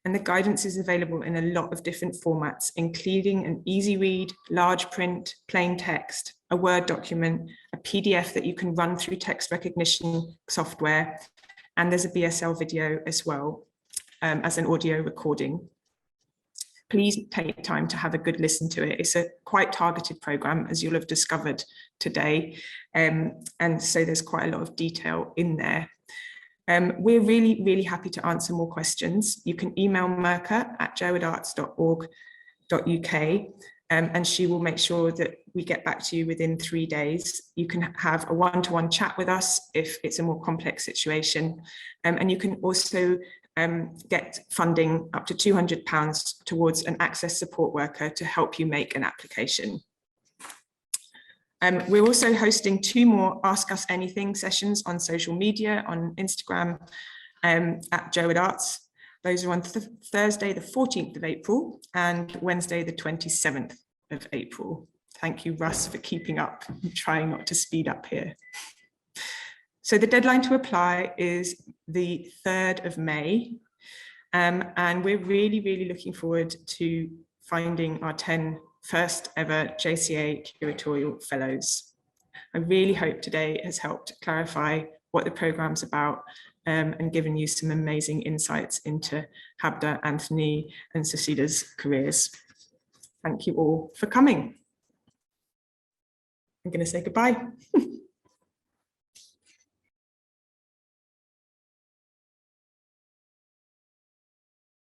And the guidance is available in a lot of different formats, including an easy read, large print, plain text, a Word document, a PDF that you can run through text recognition software, and there's a BSL video as well as an audio recording. Please take time to have a good listen to it. It's a quite targeted program, as you'll have discovered today. And so there's quite a lot of detail in there. We're really, really happy to answer more questions. You can email Mirka at jerwoodarts.org.uk and she will make sure that we get back to you within 3 days. You can have a one-to-one chat with us if it's a more complex situation. And you can also get funding up to £200 towards an access support worker to help you make an application. We're also hosting 2 more Ask Us Anything sessions on social media, on Instagram at Jerwood Arts. Those are on Thursday, the 14th of April and Wednesday, the 27th of April. Thank you, Russ, for keeping up. I'm trying not to speed up here. So the deadline to apply is the 3rd of May. And we're really, really looking forward to finding our 10 first ever JCA Curatorial Fellows. I really hope today has helped clarify what the programme's about and given you some amazing insights into Habda, Anthony and Cecila's careers. Thank you all for coming. I'm going to say goodbye.